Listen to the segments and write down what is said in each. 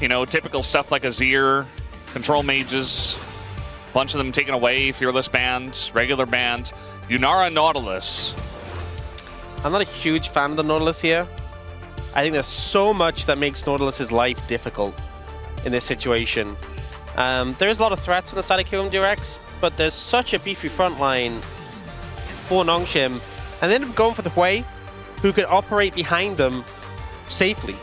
You know, typical stuff like Azir, control mages, a bunch of them taken away, fearless band, regular band, Yunara Nautilus. I'm not a huge fan of the Nautilus here. I think there's so much that makes Nautilus's life difficult in this situation. There is a lot of threats on the side of KRX, but there's such a beefy front line for Nongshim, and then going for the Hui, who can operate behind them safely.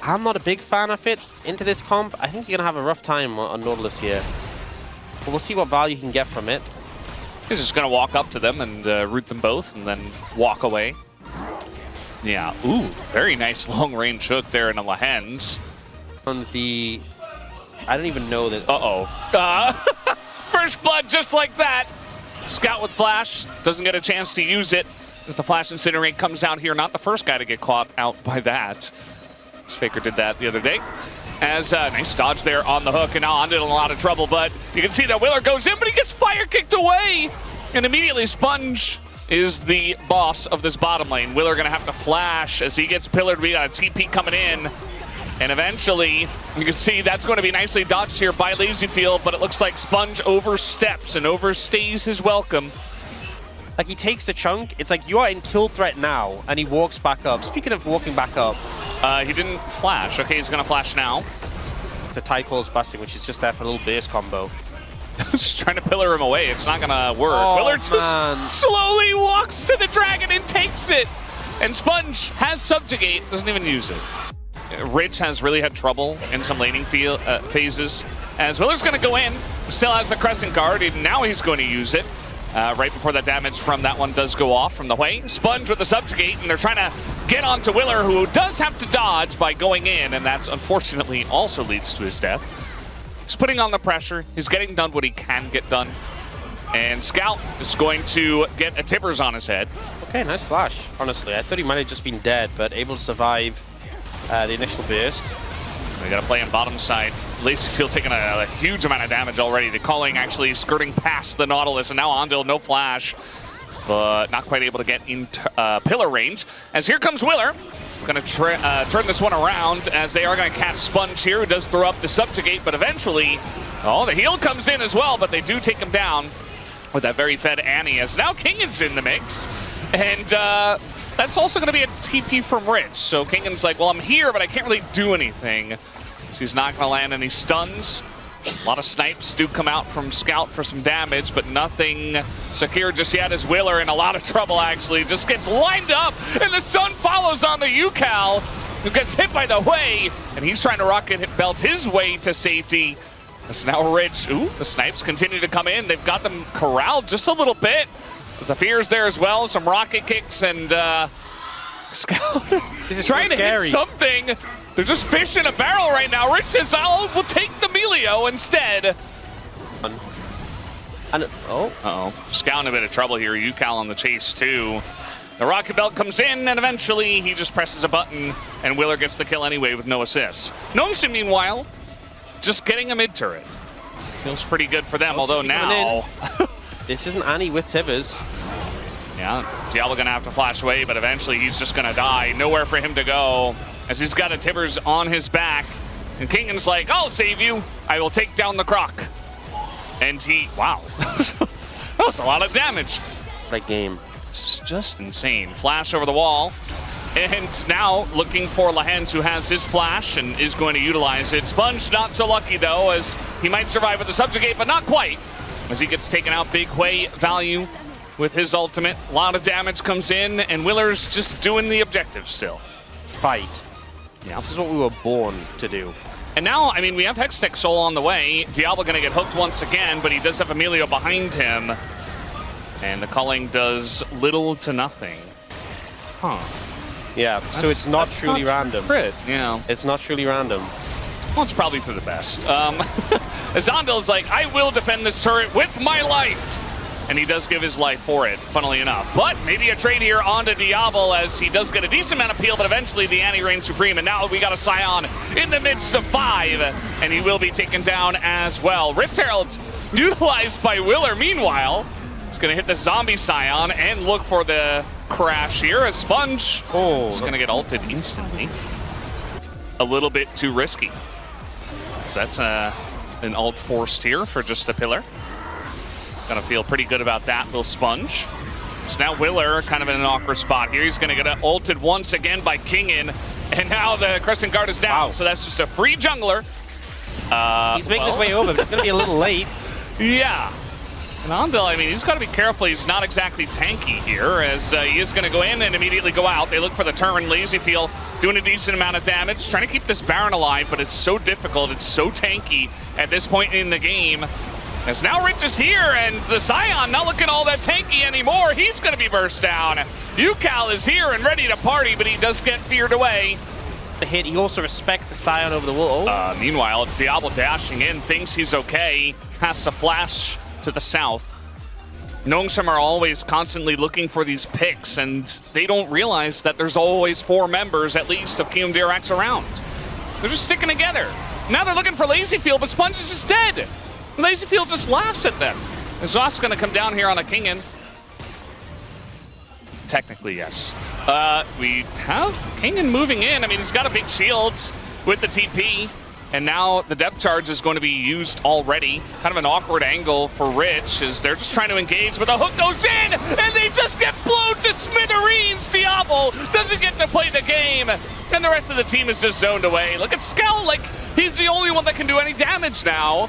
I'm not a big fan of it into this comp. I think you're going to have a rough time on Nautilus here. But we'll see what value you can get from it. He's just going to walk up to them and root them both and then walk away. Yeah, ooh, very nice long-range hook there in the Lahen's. On the... I don't even know that... First blood just like that. Scout with flash, doesn't get a chance to use it as the flash incinerate comes out here. Not the first guy to get caught out by that. Faker did that the other day. As nice dodge there on the hook, and now Ondit in a lot of trouble, but you can see that Willer goes in, but he gets fire kicked away! And immediately Sponge is the boss of this bottom lane. Willer gonna have to flash as he gets pillared. We got a TP coming in. And eventually, you can see that's going to be nicely dodged here by Lazyfield, but it looks like Sponge oversteps and overstays his welcome. Like, he takes the chunk, it's like, you are in kill threat now, and he walks back up. Speaking of walking back up, he didn't flash. Okay, he's going to flash now. It's a Tycle's busting, which is just there for a little burst combo. Just trying to pillar him away. It's not going to work. Oh, Willer just slowly walks to the dragon and takes it. And Sponge has Subjugate, doesn't even use it. Rich has really had trouble in some laning phases. As Willer's going to go in, still has the Crescent Guard, and now he's going to use it. Right before that damage from that one does go off from the Hui. Sponge with the Subjugate, and they're trying to get onto Willer, who does have to dodge by going in, and that's unfortunately also leads to his death. He's putting on the pressure. He's getting done what he can get done. And Scout is going to get a Tibbers on his head. Okay, nice flash, honestly. I thought he might have just been dead, but able to survive the initial burst. We got to play on bottom side. Lazyfield taking a huge amount of damage already. The Culling actually skirting past the Nautilus, and now Ondil, no flash, but not quite able to get into pillar range. As here comes Willer. Going to turn this one around as they are going to catch Sponge here, who does throw up the Subjugate, but eventually, the heal comes in as well, but they do take him down with that very fed Annie, as now Kingan's in the mix. And that's also going to be a TP from Rich. So Kingan's like, well, I'm here, but I can't really do anything. So he's not going to land any stuns. A lot of snipes do come out from Scout for some damage, but nothing secure just yet as Willer in a lot of trouble, actually. Just gets lined up, and the stun follows on the Ucal, who gets hit by the Hui, and he's trying to rocket belt his way to safety. It's now Rich. Ooh, the snipes continue to come in. They've got them corralled just a little bit. The Fear's there as well, some rocket kicks, and Scout is trying to hit something. They're just fish in a barrel right now. Rich says, we'll take the Melio instead. Scout in a bit of trouble here. Ucal on the chase too. The rocket belt comes in, and eventually he just presses a button, and Willer gets the kill anyway with no assists. Nongshim, meanwhile, just getting a mid-turret. Feels pretty good for them, although now... This isn't Annie with Tibbers. Yeah, Diable gonna have to flash away, but eventually he's just gonna die. Nowhere for him to go, as he's got a Tibbers on his back. And Kingan's like, I'll save you. I will take down the Croc. And wow. That was a lot of damage. Right game. It's just insane. Flash over the wall. And now looking for Lahens, who has his flash and is going to utilize it. Sponge not so lucky though, as he might survive with the Subjugate, but not quite. As he gets taken out, big Hui value with his ultimate. A lot of damage comes in, and Willer's just doing the objective still. Fight. Yeah. This is what we were born to do. And now, I mean, we have Hextech Soul on the way. Diable gonna get hooked once again, but he does have Emilio behind him. And the Culling does little to nothing. Huh. Yeah, so it's not truly random. Crit, yeah. It's not truly random. Well, it's probably for the best. Azandal's like, I will defend this turret with my life. and he does give his life for it, funnily enough. But maybe a trade here onto Diable, as he does get a decent amount of peel, but eventually the Annie reigns supreme, and now we got a Scion in the midst of 5, and he will be taken down as well. Rift Herald utilized by Willer, meanwhile. He's going to hit the zombie Scion and look for the crash here. A Sponge is going to get ulted instantly. A little bit too risky. So that's an ult forced here for just a pillar. Gonna feel pretty good about that little Sponge. So now Willer kind of in an awkward spot here. He's gonna get ulted once again by Kingin, and now the Crescent Guard is down. Wow. So that's just a free jungler. He's making his way over, but it's gonna be a little late. Yeah. And Andel, I mean, he's got to be careful. He's not exactly tanky here, as he is going to go in and immediately go out. They look for the turn. LazyFeel doing a decent amount of damage, trying to keep this Baron alive, but it's so difficult. It's so tanky at this point in the game. As now Rich is here, and the Scion not looking all that tanky anymore. He's going to be burst down. UCal is here and ready to party, but he does get feared away. The hit, he also respects the Scion over the wall. Meanwhile, Diable dashing in, thinks he's okay, has to flash to the south. Nongsum are always constantly looking for these picks, and they don't realize that there's always 4 members at least of KRX around. They're just sticking together. Now they're looking for LazyFeel, but Sponge is just dead. LazyFeel just laughs at them. Zos gonna come down here on a Kingin. Technically, yes. We have Kingin moving in. I mean, he's got a big shield with the TP. And now the depth charge is going to be used already. Kind of an awkward angle for Rich, as they're just trying to engage, but the hook goes in, and they just get blown to smithereens. Diable doesn't get to play the game, and the rest of the team is just zoned away. Look at Scout, like he's the only one that can do any damage now.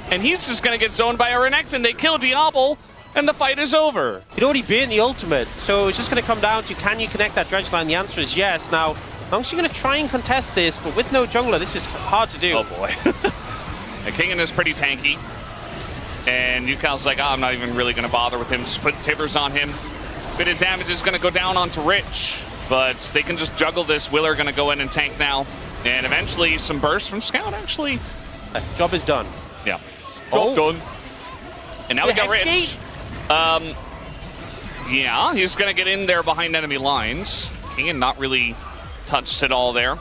And he's just going to get zoned by a Renekton. They kill Diable, and the fight is over. He'd already been the ultimate, so it's just going to come down to, can you connect that dredge line? The answer is yes. Now, Nongsum going to try and contest this, but with no jungler, this is hard to do. Oh boy. The Kingin is pretty tanky. And UCal's like, oh, I'm not even really going to bother with him. Just put Tibbers on him. Bit of damage is going to go down onto Rich, but they can just juggle this. Willer going to go in and tank now. And eventually some bursts from Scout, actually. Job is done. Yeah. Job done. And now we got Rich. Yeah, he's going to get in there behind enemy lines. Kingin not really touched it all there.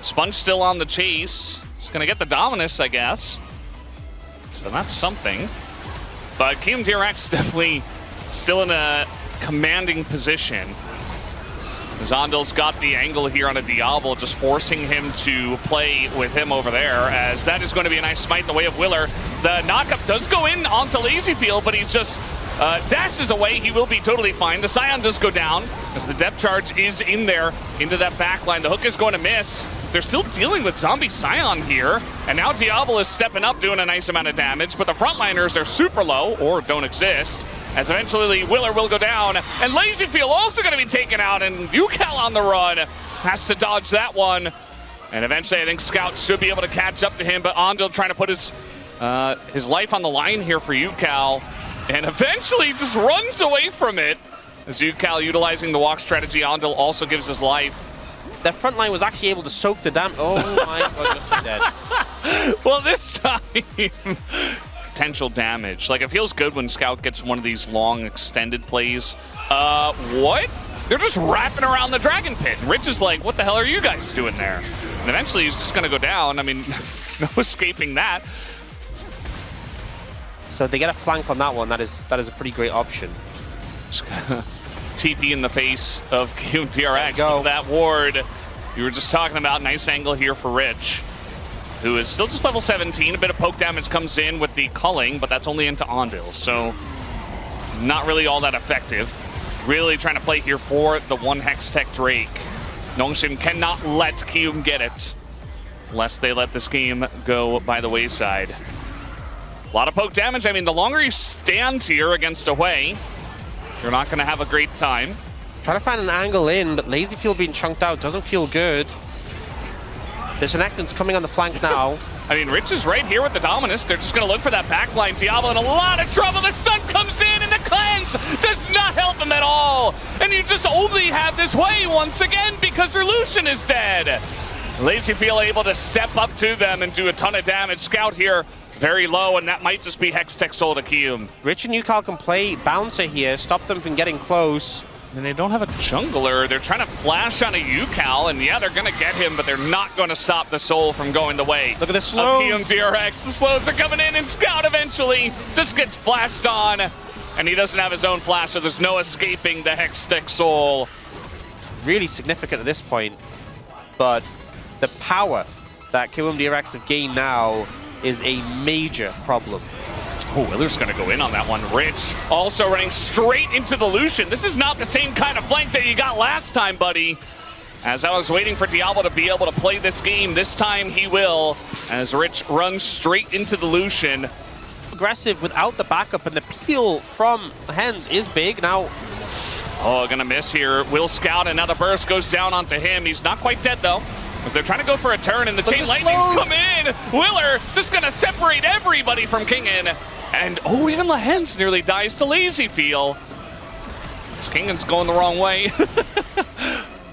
Sponge still on the chase. He's going to get the Dominus, I guess. So that's something. But KRX definitely still in a commanding position. Zondel's got the angle here on a Diable, just forcing him to play with him over there, as that is going to be a nice smite the way of Willer. The knockup does go in onto LazyFeel, but he just dashes away. He will be totally fine. The Scion does go down, as the depth charge is in there into that backline. The hook is going to miss. They're still dealing with zombie Scion here, and now Diable is stepping up, doing a nice amount of damage, but the frontliners are super low, or don't exist, as eventually Willer will go down, and LazyFeel also going to be taken out, and UCal on the run has to dodge that one. And eventually I think Scout should be able to catch up to him, but Andil trying to put his life on the line here for UCal, and eventually just runs away from it. As UCal utilizing the walk strategy, Andil also gives his life. Their front line was actually able to soak the damage. Oh my god, just so dead. Well, this time, potential damage. Like, it feels good when Scout gets one of these long extended plays. What? They're just wrapping around the Dragon Pit. And Rich is like, what the hell are you guys doing there? And eventually he's just gonna go down. I mean, no escaping that. So they get a flank on that one. That is a pretty great option. TP in the face of KRX. That ward you were just talking about. Nice angle here for Rich, who is still just level 17. A bit of poke damage comes in with the culling, but that's only into Andil, so not really all that effective. Really trying to play here for the 1 Hextech Drake. Nongsum cannot let Kyum get it, lest they let this game go by the wayside. A lot of poke damage. I mean, the longer you stand here against Away, you're not going to have a great time. Trying to find an angle in, but LazyFeel being chunked out doesn't feel good. There's an Renekton's coming on the flank now. I mean, Rich is right here with the Dominus. They're just going to look for that backline. Diable in a lot of trouble. The sun comes in, and the cleanse does not help him at all. And you just only have this way once again because their Lucian is dead. LazyFeel able to step up to them and do a ton of damage. Scout here very low, and that might just be Hextech Soul to Kium. Rich and Yukal can play Bouncer here, stop them from getting close. And they don't have a jungler. They're trying to flash on a Yukal, and yeah, they're going to get him, but they're not going to stop the Soul from going the way. Look at the slows. Kium DRX. The slows are coming in, and Scout eventually just gets flashed on. And he doesn't have his own flash, so there's no escaping the Hextech Soul. Really significant at this point, but the power that Kium DRX have gained now is a major problem. Oh, Willer's going to go in on that one. Rich also running straight into the Lucian. This is not the same kind of flank that you got last time, buddy. As I was waiting for Diable to be able to play this game, this time he will, as Rich runs straight into the Lucian. Aggressive without the backup, and the peel from Hens is big. Now, oh, gonna miss here. Will Scout, and now the burst goes down onto him. He's not quite dead, though, as they're trying to go for a turn, and the Chain Lightning's come in. Willer just gonna separate everybody from Kingen. And, oh, even Lahens nearly dies to Lazy Feel. Kingen's going the wrong way.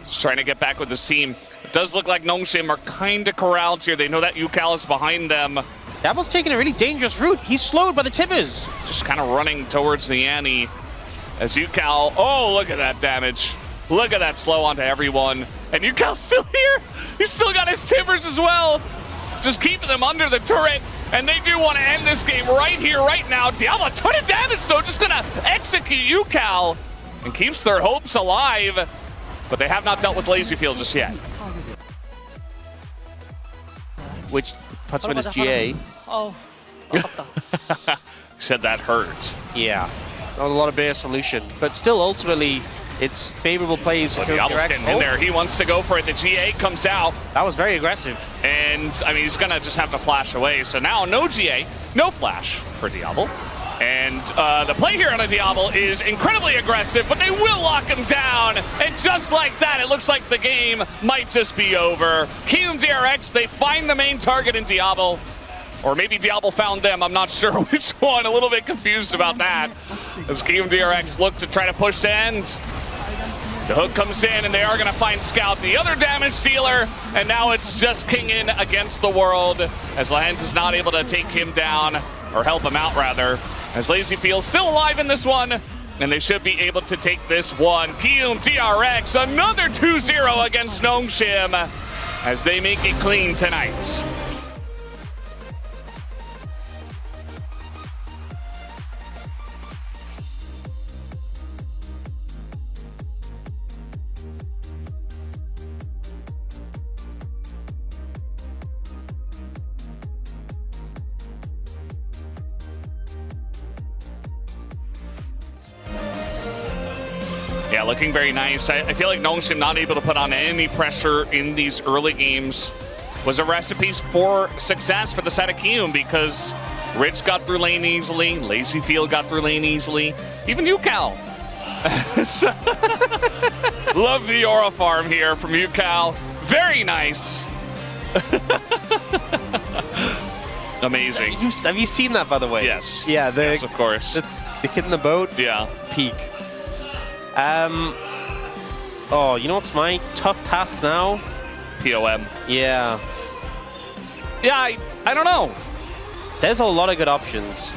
Just trying to get back with his team. It does look like Nongshim are kind of corralled here. They know that Yukal is behind them. Diable's taking a really dangerous route. He's slowed by the Tibbers. Just kind of running towards the Annie. As Yukal, oh, look at that damage. Look at that slow onto everyone. And Yukal's still here. He's still got his Tibbers as well. Just keeping them under the turret. And they do want to end this game right here, right now. Diable, a ton of damage, though, just going to execute Yukal and keeps their hopes alive. But they have not dealt with Lazy Field just yet. Which puts him in his GA. Oh, Said that hurt. Yeah, not a lot of better solution. But still, ultimately, it's favorable plays. But Diable's getting in there. He wants to go for it. The GA comes out. That was very aggressive. And, I mean, he's going to just have to flash away. So now no GA, no flash for Diable. And the play here on a Diable is incredibly aggressive, but they will lock him down. And just like that, it looks like the game might just be over. Kium DRX, they find the main target in Diable. Or maybe Diable found them, I'm not sure which one. A little bit confused about that. As Kium DRX look to try to push to end. The hook comes in, and they are going to find Scout, the other damage dealer, and now it's just Kingen against the world, as Lahens is not able to take him down, or help him out, rather, as Lazy Field's still alive in this one, and they should be able to take this one. Kium DRX, another 2-0 against Nongshim, as they make it clean tonight. Yeah, looking very nice. I feel like Nongshim not able to put on any pressure in these early games was a recipe for success for the side of Kium, because Rich got through lane easily, Lazy Field got through lane easily, even Yukal. Love the Aura farm here from Yukal. Very nice. Amazing. Have you seen that, by the way? Yes. Yeah, yes, of course. The kid in the boat? Yeah. Peak. Oh, you know what's my tough task now? POM. Yeah. Yeah, I don't know. There's a lot of good options.